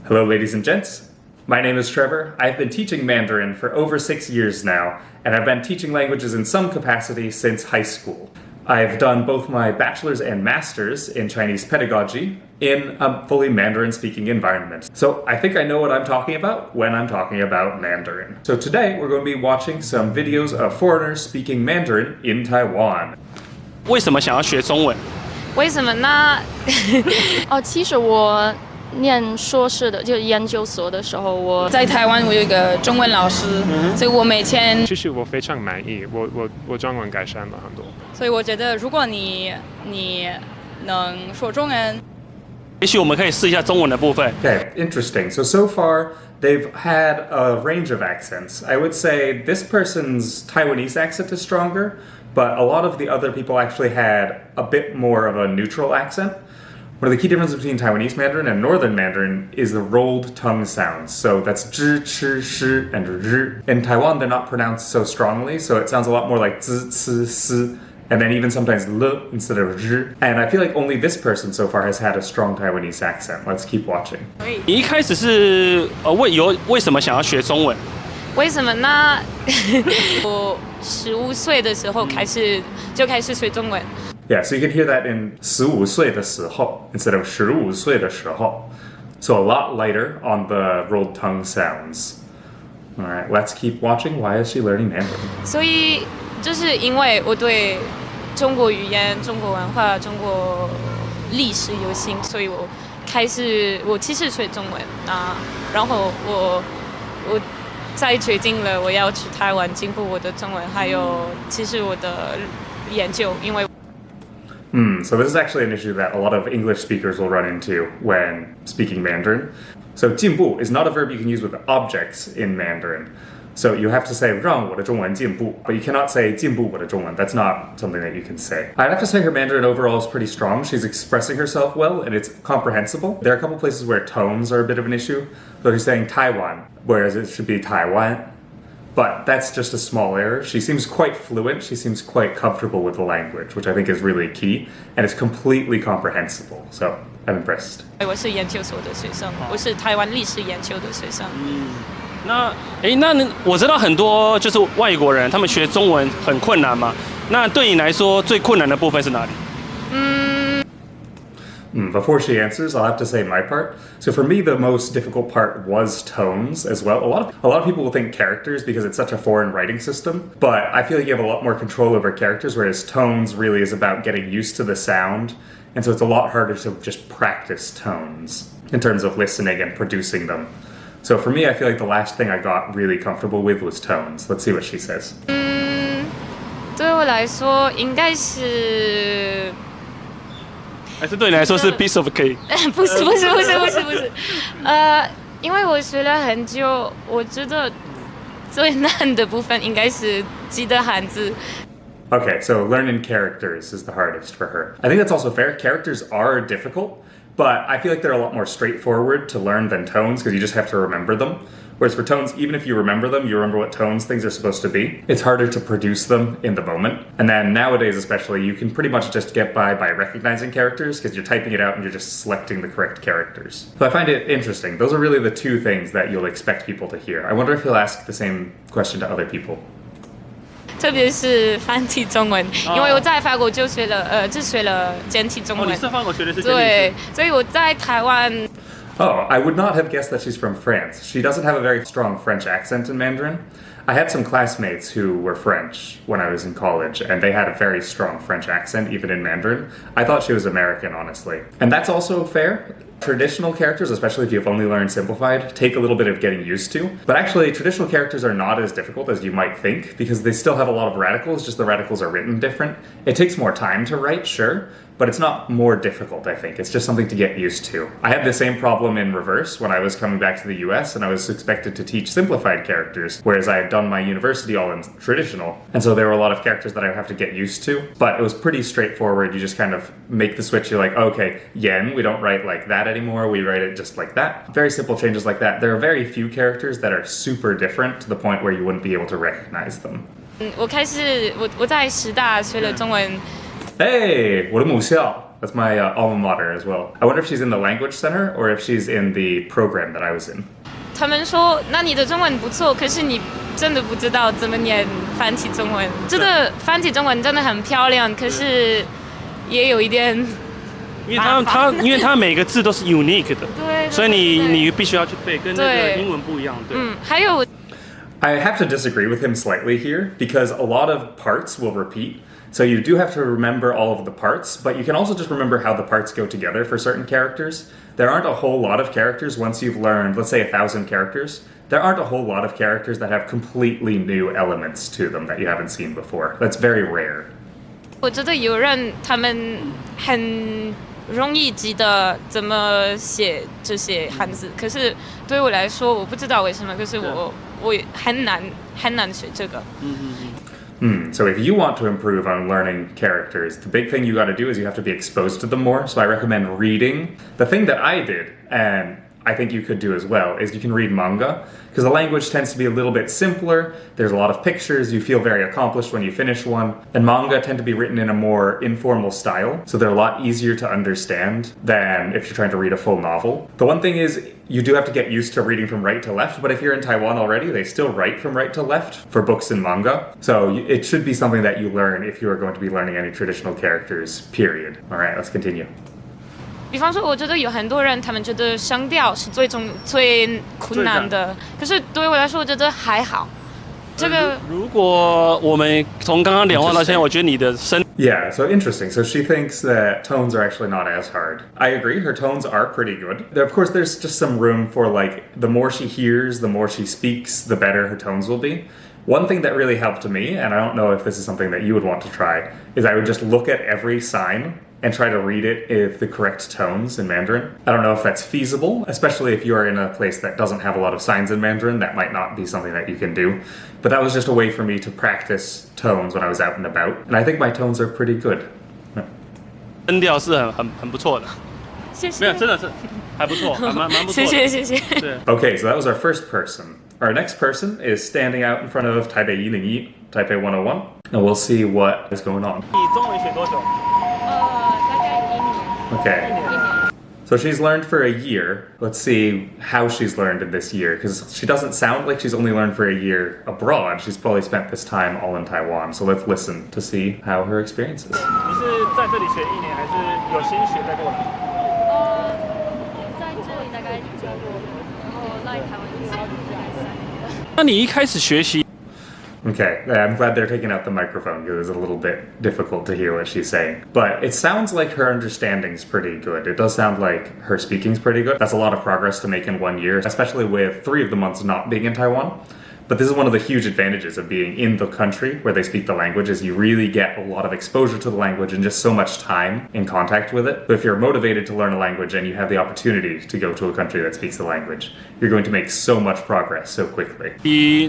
Hello, ladies and gents. My name is Trevor. I've been teaching Mandarin for over 6 years now, and I've been teaching languages in some capacity since high school. I've done both my bachelor's and master's in Chinese pedagogy in a fully Mandarin-speaking environment. So I think I know what I'm talking about when I'm talking about Mandarin. So today we're going to be watching some videos of foreigners speaking Mandarin in Taiwan. 为什么想要学中文？为什么呢？其实我念硕士的，就研究所的时候，我在台湾，我有一个中文老师，所以我每天其实我非常满意，我中文改善了很多。所以我觉得，如果你能说中文，也许我们可以试一下中文的部分。Okay, interesting. So far, they've had a range of accents. I would say this person's Taiwanese accent is stronger, but a lot of the other people actually had a bit more of a neutral accent. One of the key differences between Taiwanese Mandarin and Northern Mandarin is the rolled tongue sounds. So that's zhi, chi, shi, and zhi. In Taiwan, they're not pronounced so strongly, so it sounds a lot more like zi, ci, si, and then even sometimes l instead of zhi. And I feel like only this person so far has had a strong Taiwanese accent. Let's keep watching. 你一开始是为什么想要学中文？为什么呢？我15岁的时候开始学中文。Yeah, so you can hear that in 15岁的时候 instead of 15岁的时候. So a lot lighter on the rolled tongue sounds. All right, let's keep watching. Why is she learning Mandarin? 所以就是因为我对中国语言、中国文化、中国历史有心，所以我其实学中文啊，然后我再决定了我要去台湾进步我的中文，还有其实我的研究，因为。So this is actually an issue that a lot of English speakers will run into when speaking Mandarin. So 进步 is not a verb you can use with objects in Mandarin. So you have to say 让我的中文进步, but you cannot say 进步我的中文. That's not something that you can say. I'd have to say her Mandarin overall is pretty strong. She's expressing herself well and it's comprehensible. There are a couple places where tones are a bit of an issue. So she's saying Taiwan, whereas it should be Taiwan. But that's just a small error. She seems quite fluent. She seems quite comfortable with the language, which I think is really key. And it's completely comprehensible. So I'm impressed. 我是研究所的学生，我是台湾历史研究的学生。那我知道很多就是外国人，他们学中文很困难嘛。那对你来說最困難的部分是哪裡？Before she answers, I'll have to say my part. So for me, the most difficult part was tones as well. A lot of people will think characters because it's such a foreign writing system, but I feel like you have a lot more control over characters, whereas tones really is about getting used to the sound, and so it's a lot harder to just practice tones in terms of listening and producing them. So for me, I feel like the last thing I got really comfortable with was tones. Let's see what she says. 对我来说应该是。还是对你来说是 piece of cake？ 不是，因为我学了很久，我觉得最难的部分应该是记得汉字。Okay, so learning characters is the hardest for her. I think that's also fair. Characters are difficult, but I feel like they're a lot more straightforward to learn than tones because you just have to remember them. Whereas for tones, even if you remember them, you remember what tones things are supposed to be. It's harder to produce them in the moment. And then nowadays especially, you can pretty much just get by recognizing characters because you're typing it out and you're just selecting the correct characters. So I find it interesting. Those are really the two things that you'll expect people to hear. I wonder if you'll ask the same question to other people. 特别是繁体中文，因为我在法国就学了简体中文。你在法国学的是简体字？对，所以我在台湾。Oh, I would not have guessed that she's from France. She doesn't have a very strong French accent in Mandarin. I had some classmates who were French when I was in college, and they had a very strong French accent, even in Mandarin. I thought she was American, honestly. And that's also fair. Traditional characters, especially if you've only learned simplified, take a little bit of getting used to. But actually, traditional characters are not as difficult as you might think, because they still have a lot of radicals, just the radicals are written different. It takes more time to write, sure, but it's not more difficult, I think. It's just something to get used to. I had the same problem in reverse when I was coming back to the US and I was expected to teach simplified characters, whereas I had done my university all in traditional. And so there were a lot of characters that I would have to get used to, but it was pretty straightforward. You just kind of make the switch. You're like, okay, yen, we don't write like that anymore. We write it just like that. Very simple changes like that. There are very few characters that are super different to the point where you wouldn't be able to recognize them. 我在师大学了中文。Hey, 我的母校 That's my alma mater as well. I wonder if she's in the language center or if she's in the program that I was in. 他们说，那你的中文不错，可是你真的不知道怎么念繁体中文。真的繁体中文真的很漂亮，可是也有一点。因为它每个字都是 unique 的，对，所以你必须要去背，跟那个英文不一样，对。还有。I have to disagree with him slightly here because a lot of parts will repeat. So you do have to remember all of the parts, but you can also just remember how the parts go together for certain characters. There aren't a whole lot of characters once you've learned, let's say 1,000 characters. There aren't a whole lot of characters that have completely new elements to them that you haven't seen before. That's very rare. 我觉得有人他们很容易记得怎么写这些汉字，可是对我来说，我不知道为什么，可是我很难学这个。So if you want to improve on learning characters, the big thing you got to do is you have to be exposed to them more. So I recommend reading. The thing that I did, and I think you could do as well, is you can read manga, because the language tends to be a little bit simpler. There's a lot of pictures. You feel very accomplished when you finish one. And manga tend to be written in a more informal style, so they're a lot easier to understand than if you're trying to read a full novel. The one thing is, you do have to get used to reading from right to left, but if you're in Taiwan already, they still write from right to left for books and manga. So it should be something that you learn if you are going to be learning any traditional characters, period. All right, let's continue. 比方说，我觉得有很多人，他们觉得声调是最困难的，可是对我来说，我觉得还好。这个如果我们从刚刚聊话到现在，我觉得你的声 Yeah, so interesting. So she thinks that tones are actually not as hard. I agree, her tones are pretty good. Of course, there's just some room for like, the more she hears, the more she speaks, the better her tones will be. One thing that really helped me, and I don't know if this is something that you would want to try, is I would just look at every sign and try to read it with the correct tones in Mandarin. I don't know if that's feasible, especially if you are in a place that doesn't have a lot of signs in Mandarin. That might not be something that you can do. But that was just a way for me to practice tones when I was out and about. And I think my tones are pretty good. 声调是很不错的。谢谢。没有，真的是还不错，蛮不错的。谢谢。对。Okay, so that was our first person. Our next person is standing out in front of Taipei 101, Taipei 101, and we'll see what is going on. 你中文学多久？大概1年。Okay. So she's learned for a year. Let's see how she's learned in this year, because she doesn't sound like she's only learned for a year abroad. She's probably spent this time all in Taiwan. So let's listen to see how her experience is. 你是在这里学1年，还是有先学再过来？在这里大概1年，然后来台湾1年。那你一开始学习？ Okay, I'm glad they're taking out the microphone because it's a little bit difficult to hear what she's saying. But it sounds like her understanding's pretty good. It does sound like her speaking's pretty good. That's a lot of progress to make in 1 year, especially with 3 of the months not being in Taiwan. But this is one of the huge advantages of being in the country where they speak the language is you really get a lot of exposure to the language and just so much time in contact with it. But if you're motivated to learn a language and you have the opportunity to go to a country that speaks the language, you're going to make so much progress so quickly.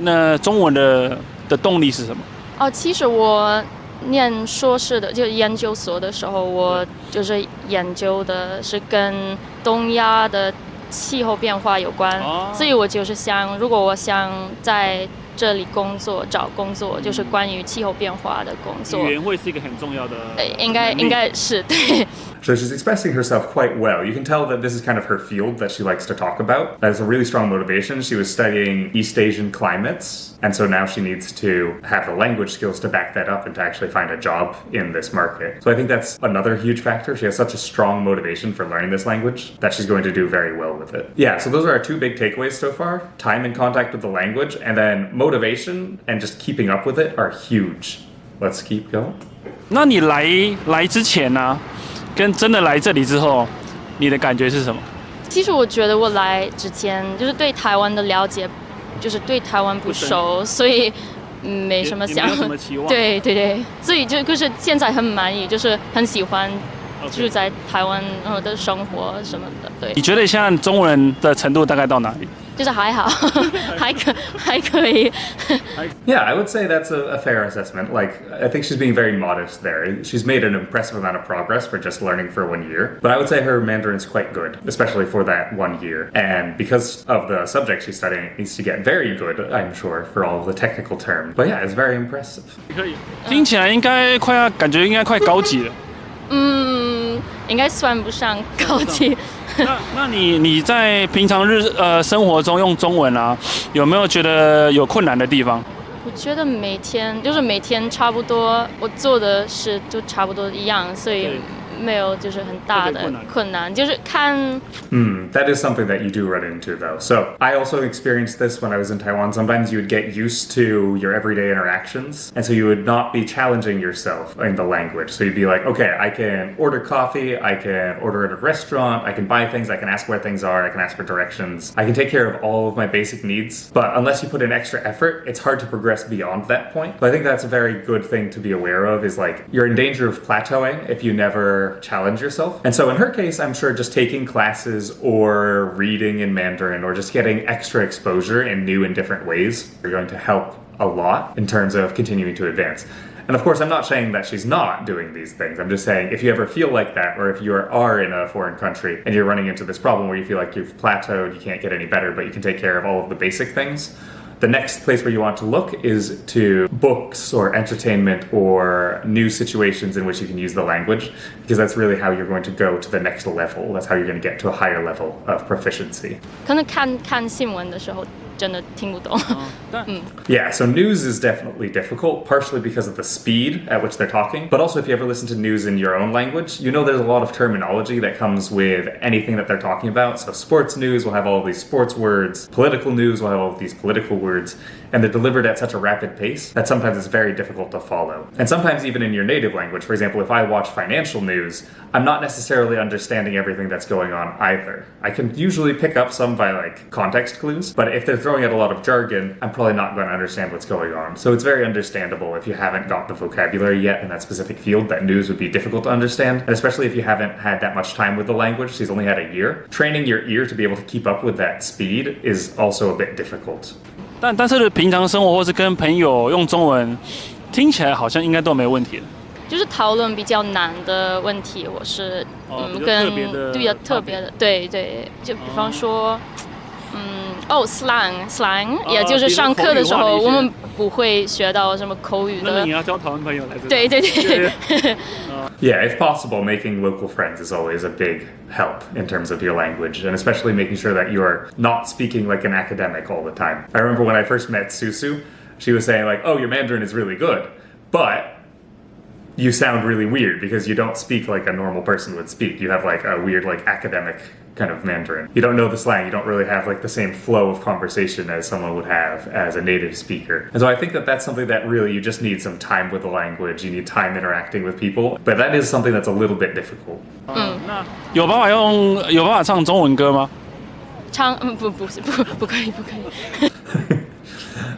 那中文的动力是什么？其实我念硕士的就研究所的时候，我就是研究的是跟东亚的气候变化有关，所以我就是想，如果我想在这里找工作，就是关于气候变化的工作。语言会是一个很重要的。应该是对。So she's expressing herself quite well. You can tell that this is kind of her field that she likes to talk about. That's a really strong motivation. She was studying East Asian climates, and so now she needs to have the language skills to back that up and to actually find a job in this market. So I think that's another huge factor. She has such a strong motivation for learning this language that she's going to do very well with it. Yeah, so those are our 2 big takeaways so far. Time in contact with the language, and then motivation and just keeping up with it are huge. Let's keep going. 那你来之前呢，跟真的来这里之后，你的感觉是什么？其实我觉得我来之前就是对台湾的了解，就是对台湾不熟，所以没什么想。没有什么期望。对，所以就是现在很满意，就是很喜欢住在台湾的生活什么的。对。你觉得现在中文的程度大概到哪里？就是还好，还可以。Yeah, I would say that's a fair assessment. Like, I think she's being very modest there. She's made an impressive amount of progress for just learning for 1 year. But I would say her Mandarin's quite good, especially for that 1 year. And because of the subject she's studying, it needs to get very good, I'm sure, for all of the technical terms. But yeah, it's very impressive. 可以。听起来感觉应该快高级了。应该算不上高级。那你在平常生活中用中文啊，有没有觉得有困难的地方？我觉得每天差不多，我做的事就差不多一样，所以没有就是很大的困难，就是看。That is something that you do run into, though. So I also experienced this when I was in Taiwan. Sometimes you would get used to your everyday interactions, and so you would not be challenging yourself in the language. So you'd be like, okay, I can order coffee, I can order at a restaurant, I can buy things, I can ask where things are, I can ask for directions. I can take care of all of my basic needs. But unless you put in extra effort, it's hard to progress beyond that point. But I think that's a very good thing to be aware of, is like you're in danger of plateauing if you never challenge yourself. And so in her case, I'm sure just taking classes or reading in Mandarin or just getting extra exposure in new and different ways are going to help a lot in terms of continuing to advance. And of course, I'm not saying that she's not doing these things. I'm just saying if you ever feel like that, or if you are in a foreign country and you're running into this problem where you feel like you've plateaued, you can't get any better, but you can take care of all of the basic things, the next place where you want to look is to books or entertainment or new situations in which you can use the language, because that's really how you're going to go to the next level. That's how you're going to get to a higher level of proficiency. 可能看新闻的时候真的听不懂。Yeah, so news is definitely difficult, partially because of the speed at which they're talking, but also if you ever listen to news in your own language, you know there's a lot of terminology that comes with anything that they're talking about. So sports news will have all of these sports words, political news will have all of these political words, and they're delivered at such a rapid pace that sometimes it's very difficult to follow. And sometimes even in your native language, for example, if I watch financial news, I'm not necessarily understanding everything that's going on either. I can usually pick up some by like context clues, but if they're throwing out a lot of jargon, I'm probably not going to understand what's going on. So it's very understandable if you haven't got the vocabulary yet in that specific field, that news would be difficult to understand, and especially if you haven't had that much time with the language. She's only had a year. Training your ear to be able to keep up with that speed is also a bit difficult. 但是平常生活或是跟朋友用中文，听起来好像应该都没问题了。就是讨论比较难的问题，或是跟比较特别的，对，就比方说。slang， 也就是上课的时候，我们不会学到什么口语的。那你要交台湾朋友来。对。Yeah, if possible, making local friends is always a big help in terms of your language, and especially making sure that you're not speaking like an academic all the time. I remember when I first met Susu, she was saying like, oh, your Mandarin is really good, but you sound really weird because you don't speak like a normal person would speak. You have like a weird like academic kind of Mandarin. You don't know the slang. You don't really have like the same flow of conversation as someone would have as a native speaker. And so I think that that's something that really you just need some time with the language. You need time interacting with people. But that is something that's a little bit difficult. 那有办法唱中文歌吗？不可以。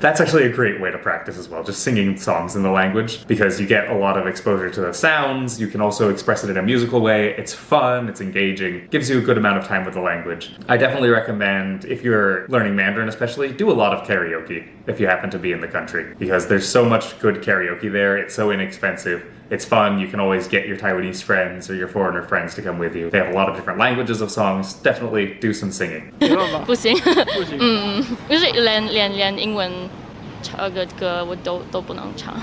That's actually a great way to practice as well, just singing songs in the language, because you get a lot of exposure to the sounds. You can also express it in a musical way. It's fun, it's engaging, gives you a good amount of time with the language. I definitely recommend, if you're learning Mandarin especially, do a lot of karaoke if you happen to be in the country, because there's so much good karaoke there. It's so inexpensive. It's fun. You can always get your Taiwanese friends or your foreigner friends to come with you. They have a lot of different languages of songs. Definitely do some singing. 不行，就是连英文唱个歌我都不能唱。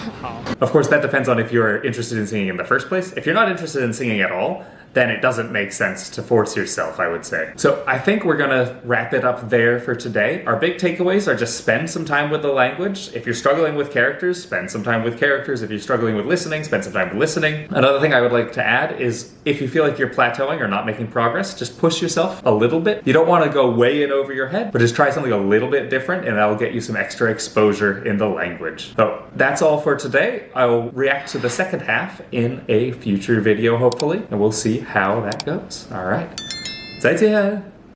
Of course, that depends on if you're interested in singing in the first place. If you're not interested in singing at all, then it doesn't make sense to force yourself, I would say. So I think we're gonna wrap it up there for today. Our big takeaways are just spend some time with the language. If you're struggling with characters, spend some time with characters. If you're struggling with listening, spend some time with listening. Another thing I would like to add is if you feel like you're plateauing or not making progress, just push yourself a little bit. You don't wanna go way in over your head, but just try something a little bit different, and that'll get you some extra exposure in the language. So that's all for today. I'll react to the second half in a future video, hopefully, and we'll see how that goes. All right. 再见